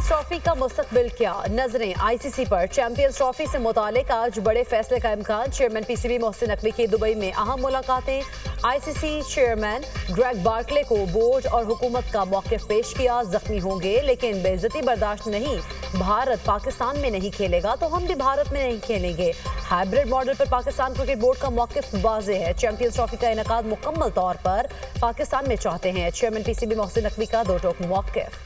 Champions trophy का मुस्तकबिल क्या, नजरें आईसीसी पर। चैंपियंस ट्रॉफी से मुतालिक आज बड़े फैसले का इम्कान। चेयरमैन पीसीबी मोहसिन नकवी की दुबई में अहम मुलाकातें। आईसीसी चेयरमैन ग्रेग बार्कले को बोर्ड और हुकूमत का मौक़िफ़ पेश किया। जख्मी होंगे लेकिन बेइज्जती बर्दाश्त नहीं। भारत पाकिस्तान में नहीं खेलेगा तो हम भी भारत में नहीं खेलेंगे। हाइब्रिड मॉडल पर पाकिस्तान क्रिकेट बोर्ड का मौक़िफ़ वाज़ेह है। चैंपियंस ट्रॉफी का इनेकाद मुकम्मल तौर पर पाकिस्तान में चाहते हैं। चेयरमैन पीसीबी मोहसिन नकवी का दो टोक मौक़िफ़।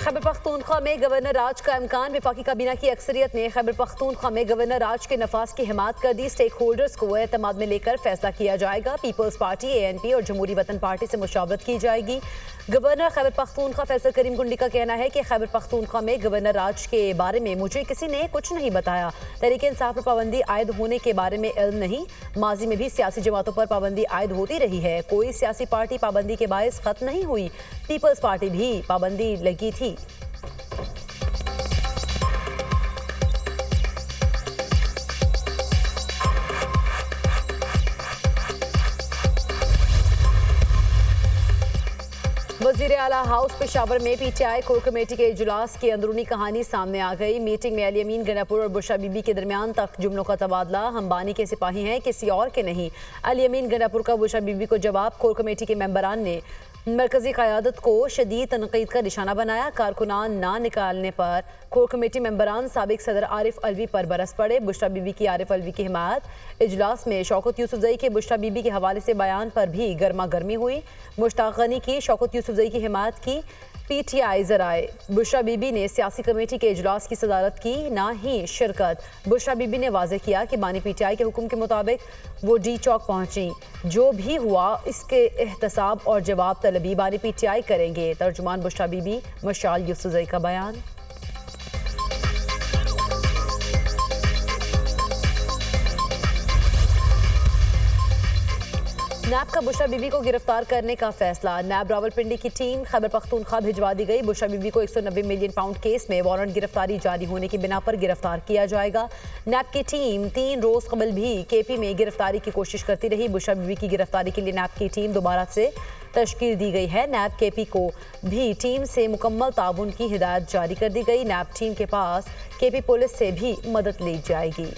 खैबर पख्तूनख्वा में गवर्नर राज का इम्कान। वफाकी काबीना की अक्सरियत ने खैबर पख्तूनख्वा में गवर्नर राज के नफाज की हिमायत कर दी। स्टेक होल्डर्स को एतमाद में लेकर फैसला किया जाएगा। पीपल्स पार्टी, ANP और जमहूरी वतन पार्टी से मुशावरत की जाएगी। गवर्नर खैबर पख्तूनख्वा फैसल करीम गुंडी का कहना है कि खैबर पख्तूनख्वा में गवर्नर राज के बारे में मुझे किसी ने कुछ नहीं बताया। तहरीक इंसाफ पर पाबंदी आयद होने के बारे में इल्म नहीं। माजी में भी सियासी जमातों पर पाबंदी आयद होती रही है। कोई सियासी पार्टी पाबंदी के बायस खत्म नहीं हुई। पीपल्स पार्टी भी पाबंदी लगी थी। वज़ीर आला हाउस पेशावर में PTI कोर कमेटी के इजलास की अंदरूनी कहानी सामने आ गई। मीटिंग में अली अमीन गनापुर और बुशरा बीबी के दरमियान तक जुमलों का तबादला। हम बानी के सिपाही हैं, किसी और के नहीं। अली अमीन गनापुर का बुशरा बीबी को जवाब। कोर कमेटी के मेंबरान ने मरकजी क़यादत को शदीद तनकीद का निशाना बनाया। कारकुनान ना निकालने पर कोर कमेटी मेंबरान साबिक सदर आरिफ अलवी पर बरस पड़े। बुशरा बीबी की आरिफ अलवी की हिमायत। इजलास में शौकत यूसुफजई के बुशरा बीबी के हवाले से बयान पर भी गर्मा गर्मी हुई। मुश्ताक गनी की शौकत यूसुफजई की हिमायत की। PTI जराए। बुशरा बीबी ने सियासी कमेटी के इजलास की सदारत की, ना ही शिरकत। बुशरा बीबी ने वाज़ेह किया कि बानी PTI के हुक्म के मुताबिक वो डी चौक पहुंची। जो भी हुआ इसके एहतसाब और जवाब तलबी बानी PTI करेंगे। तर्जुमान बुशरा बीबी मशाल यूसुफजई का बयान। नैब का बुशरा बीबी को गिरफ्तार करने का फैसला। नैब रावलपिंडी की टीम खैबर पख्तूनख्वा भिजवा दी गई। बुशरा बीबी को 190 मिलियन पाउंड केस में वारंट गिरफ्तारी जारी होने की बिना पर गिरफ्तार किया जाएगा। नैब की टीम 3 रोज कबल भी KP में गिरफ्तारी की कोशिश करती रही। बुशरा बीबी की गिरफ्तारी के लिए नैब की टीम दोबारा से तश्कील दी गई है। नैब KP को भी टीम से मुकम्मल ताउन की हिदायत जारी कर दी गई। नैब टीम के पास KP पुलिस से भी मदद ली जाएगी।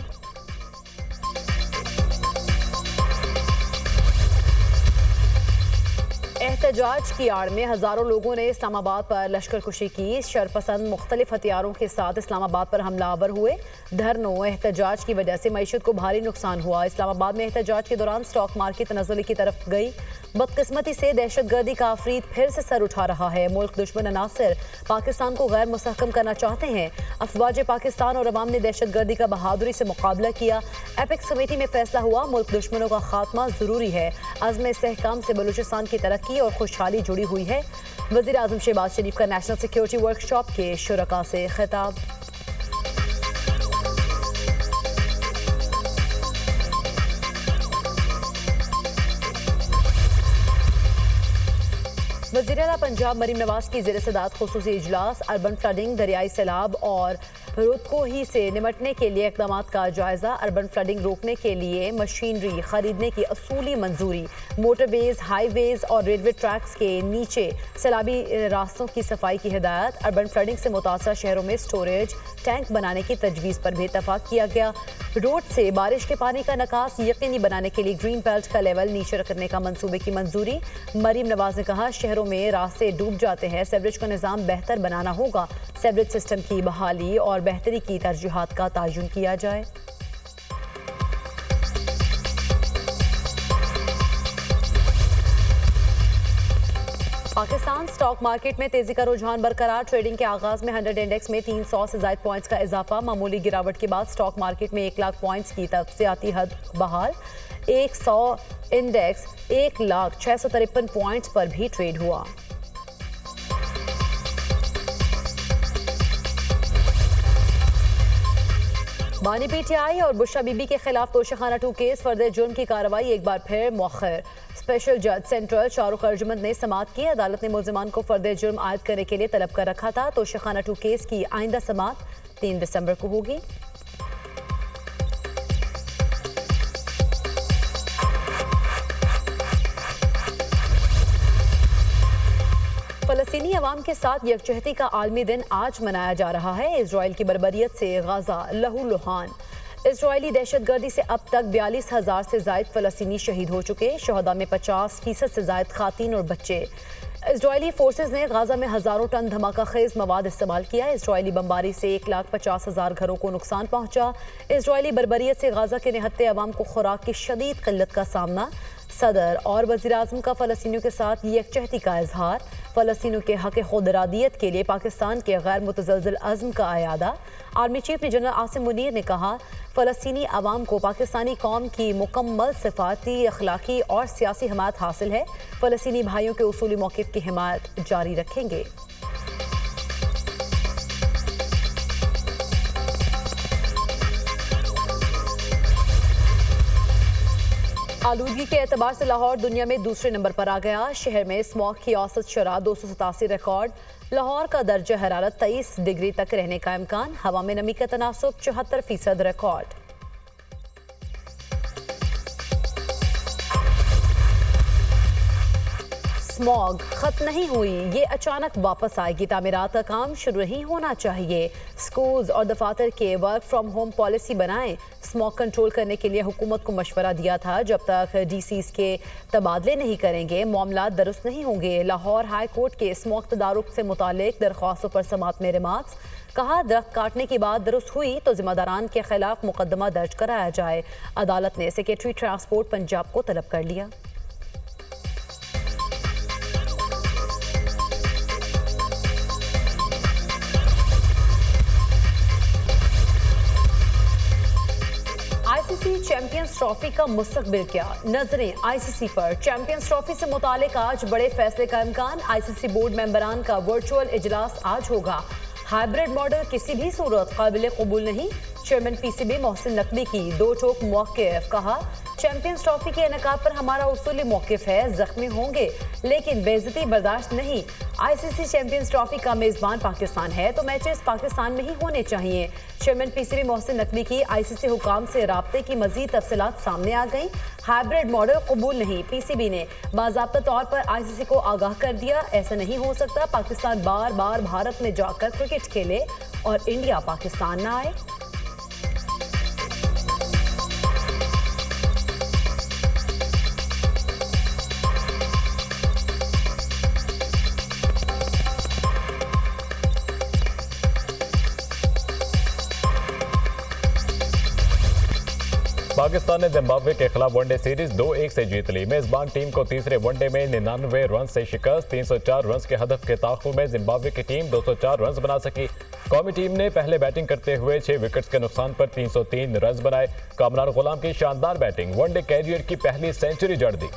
एहतजाज की आड़ में हजारों लोगों ने इस्लामाबाद पर लश्कर कुशी की। शरपसंद मुख्तलिफ हथियारों के साथ इस्लामाबाद पर हमलावर हुए। धरनों एहतजाज की वजह से मईशत को भारी नुकसान हुआ। इस्लामाबाद में एहतजाज के दौरान स्टॉक मार्केट तनज़्ज़ुल की तरफ गई। बदकिस्मती से दहशतगर्दी का आफरीत फिर से सर उठा रहा है। मुल्क दुश्मन अनासर पाकिस्तान को गैर मुस्तहकम करना चाहते हैं। अफवाज पाकिस्तान और अवाम ने दहशतगर्दी का बहादुरी से मुकाबला किया। एपेक्स कमेटी में फैसला हुआ, मुल्क दुश्मनों का खात्मा जरूरी है। अज़्म इस्तेहकाम से बलूचिस्तान की तरक्की और खुशहाली जुड़ी हुई है। वज़ीर आज़म शहबाज शरीफ का नेशनल सिक्योरिटी वर्कशॉप के शुरका से खिताब। वज़ीर आला पंजाब मरीम नवाज की ज़ेर सदारत खुसूसी इजलास। अर्बन फ्लडिंग, दरियाई सैलाब और रुदकोही से निमटने के लिए इक़दाम का जायज़ा। अर्बन फ्लडिंग रोकने के लिए मशीनरी खरीदने की असूली मंजूरी। मोटरवेज, हाईवेज और रेलवे ट्रैक्स के नीचे सैलाबी रास्तों की सफाई की हिदायत। अर्बन फ्लडिंग से मुतासर शहरों में स्टोरेज टैंक बनाने की तजवीज़ पर भी इत्तफाक किया गया। रोड से बारिश के पानी का निकास यकीनी बनाने के लिए ग्रीन बेल्ट का लेवल नीचे रखने का मंसूबे की मंजूरी। मरीम नवाज ने कहा, शहरों में रास्ते डूब जाते हैं, सीवरेज का निज़ाम बेहतर बनाना होगा। सीवरेज सिस्टम की बहाली और बेहतरी की तरजीहात का तयन किया जाए। पाकिस्तान स्टॉक मार्केट में तेजी का रुझान बरकरार। ट्रेडिंग के आगाज में 100 इंडेक्स में 300 से ज्यादा पॉइंट्स का इजाफा। मामूली गिरावट के बाद स्टॉक मार्केट में 1 लाख पॉइंट्स की तफसीलाती हद बहाल। 100 इंडेक्स 1,06,53 पॉइंट्स पर भी ट्रेड हुआ। बानी PTI और बुशरा बीबी के खिलाफ तोशाखाना 2 केस फर्द जुर्म की कार्रवाई एक बार फिर मौखर। स्पेशल जज सेंट्रल शाहरुख अर्जुमंद ने समाअत की। अदालत ने मुल्जिमान को फर्द जुर्म आयद करने के लिए तलब कर रखा था। तोशाखाना 2 केस की आइंदा समाअत 3 दिसंबर को होगी। फलस्तीनी अवाम के साथ यकजहती का आलमी दिन आज मनाया जा रहा है। इजराइल की बर्बरियत से गाजा लहूलुहान। इजरायली दहशतगर्दी से अब तक 42,000 से जायद फलस्तीनी शहीद हो चुके। शहदा में 50% से जायद खातीन और बच्चे। इजरायली फोर्सेज ने गाजा में हज़ारों टन धमाका खेज मवाद इस्तेमाल किया। इजरायली बमबारी से 1,50,000 घरों को नुकसान पहुंचा। इजरायली बर्बरियत से गाजा के निहत्ते अवाम को खुराक की शदीद किल्लत का सामना। सदर और वज़ीर-ए-आज़म का फ़लस्तीनियों के साथ यकजहती का इजहार। फ़लस्तीनियों के हक़ खुदरादियत के लिए पाकिस्तान के गैर मुतज़लज़िल अज़्म का अयादा। आर्मी चीफ ने जनरल आसिम मुनीर ने कहा, फ़लस्तीनी अवाम को पाकिस्तानी कौम की मुकम्मल सिफ़ाती, अखलाकी और सियासी हिमायत हासिल है। फ़लस्तीनी भाइयों के उसूली मौक़िफ़ की हिमायत जारी रखेंगे। आलूदगी के एतबार से लाहौर दुनिया में दूसरे नंबर पर आ गया। शहर में स्मॉग की औसत शरह 287 रिकॉर्ड। लाहौर का दर्जा हरारत 23 डिग्री तक रहने का इम्कान। हवा में नमी का तनासुब 74% रिकॉर्ड। स्मॉग खत्म नहीं हुई, ये अचानक वापस आएगी। तामीरात का काम शुरू नहीं होना चाहिए। स्कूल्स और दफातर के वर्क फ्रॉम होम पॉलिसी बनाएं। स्मॉग कंट्रोल करने के लिए हुकूमत को मशवरा दिया था। जब तक डीसीज के तबादले नहीं करेंगे मामला दुरुस्त नहीं होंगे। लाहौर हाई कोर्ट के स्मॉग तदारुक से मुतालिक दरख्वास्तों पर समात में रिमार्क्स। कहा, दरख्त काटने की बात दुरुस्त हुई तो जिम्मेदारान के खिलाफ मुकदमा दर्ज कराया जाए। अदालत ने सेक्रेटरी ट्रांसपोर्ट पंजाब को तलब कर लिया। आईसीसी चैंपियंस ट्रॉफी का मुस्तकबिल क्या? नजरें आईसीसी पर। चैंपियंस ट्रॉफी से मुतालिक आज बड़े फैसले का इम्कान। आईसीसी बोर्ड मेंबरान का वर्चुअल इजलास आज होगा। हाइब्रिड मॉडल किसी भी सूरत काबिल कबूल नहीं। चेयरमैन पीसीबी मोहसिन नकवी की दो टोक मौक़िफ़। कहा, चैंपियंस ट्रॉफी के इनेकाब पर हमारा उसूली मौक़िफ़ है। जख्मी होंगे लेकिन बेइज्जती बर्दाश्त नहीं। आईसीसी चैंपियंस ट्रॉफी का मेज़बान पाकिस्तान है तो मैचेस पाकिस्तान में ही होने चाहिए। चेयरमैन पीसीबी मोहसिन नकवी की आईसीसी हुकाम से राब्ते की मज़ीद तफसीलात सामने आ गई। हाइब्रिड मॉडल कबूल नहीं। पीसीबी ने बाज़ाब्ता तौर पर आईसीसी को आगाह कर दिया। ऐसा नहीं हो सकता पाकिस्तान बार बार भारत में जाकर क्रिकेट खेले और इंडिया पाकिस्तान न आए। पाकिस्तान ने जिम्बाब्वे के खिलाफ वनडे सीरीज 2-1 से जीत ली। मेजबान टीम को तीसरे वनडे में 99 रन से शिकस्त। 304 रन के हदफ के ताक़ुब में जिम्बाब्वे की टीम 204 रन बना सकी। कौमी टीम ने पहले बैटिंग करते हुए 6 विकेट्स के नुकसान पर 303 रन बनाए। कामरान गुलाम की शानदार बैटिंग वनडे कैरियर की पहली सेंचुरी जड़ दी।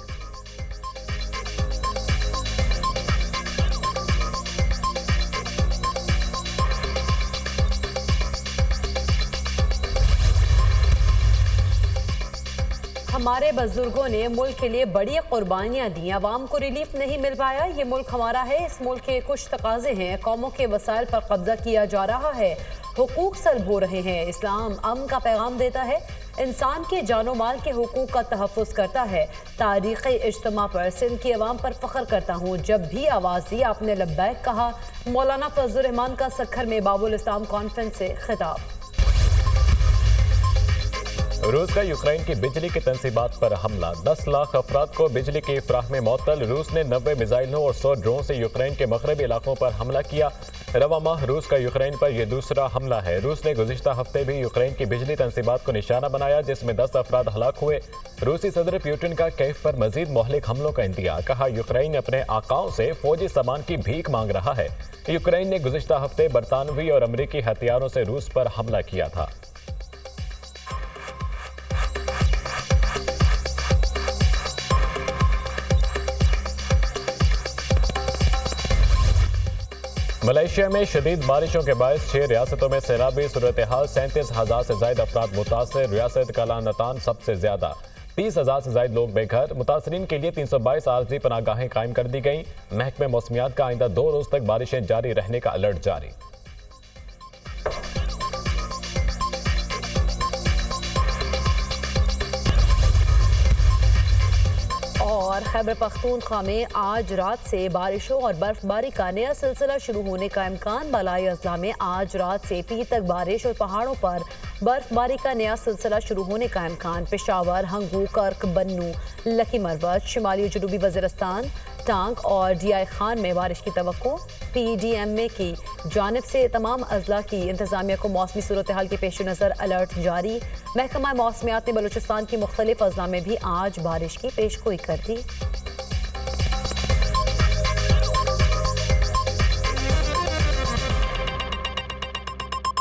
हमारे बुजुर्गों ने मुल्क के लिए बड़ी कुर्बानियां दी। आवाम को रिलीफ नहीं मिल पाया। ये मुल्क हमारा है। इस मुल्क के कुछ तकाजे हैं। कौमों के वसाइल पर कब्जा किया जा रहा है। हुकूक सल्ब हो रहे हैं। इस्लाम अमन का पैगाम देता है। इंसान के जानो माल के हुकूक का तहफ़्फ़ुज़ करता है। तारीख़ी इज्तिमा पर सिंध की अवाम पर फ़ख्र करता हूँ। जब भी आवाज़ दी आपने लब्बैक कहा। मौलाना फजलुर रहमान का सक्खर में बाबुल इस्लाम कॉन्फ्रेंस से खिताब। रूस का यूक्रेन की बिजली की तंसीबात पर हमला। 10 लाख अफराद को बिजली की फ्राहमी मअतल। रूस ने 90 मिसाइलों और 100 ड्रोन से यूक्रेन के मगरबी इलाकों पर हमला किया। रवा माह रूस का यूक्रेन पर यह दूसरा हमला है। रूस ने गुज़िश्ता हफ्ते भी यूक्रेन की बिजली तंसीबात को निशाना बनाया जिसमें 10 अफराद हलाक हुए। रूसी सदर पुतिन का कैफ पर मजीद मोहलिक हमलों का इंतजार। कहा, यूक्रेन अपने आकाओं से फौजी सामान की भीख मांग रहा है। यूक्रेन ने गुज़िश्ता हफ्ते बरतानवी और अमरीकी हथियारों से रूस पर हमला किया था। मलेशिया में शदीद बारिशों के बायस 6 रियासतों में सैलाबी सूरत हाल। 37,000 से ज्यादा अफराद मुतासर। रियासत कालानतान सबसे ज्यादा। 30,000 से ज्यादा लोग बेघर। मुतासरीन के लिए 322 आरजी पनागाहें कायम कर दी गई। महकमे मौसमियात का आइंदा 2 रोज तक बारिशें जारी रहने का अलर्ट जारी। और खैबर पख्तूनख्वा में आज रात से बारिशों और बर्फबारी का नया सिलसिला शुरू होने का इम्कान। बालाई अजला में आज रात से पीर तक बारिश और पहाड़ों पर बर्फबारी का नया सिलसिला शुरू होने का इम्कान। पेशावर, हंगू, कर्क, बन्नू, लकी मरवत, शिमाली और जनूबी वज़ीरिस्तान, टांग और डीआई खान में बारिश की तवक्को। PDMA की जानिब से तमाम अजला की इंतजामिया को मौसमी सूरत हाल के पेश नज़र अलर्ट जारी। महकमा मौसमियात ने बलूचिस्तान की मुख्तलिफ अजला में भी आज बारिश की पेशगोई कर दी।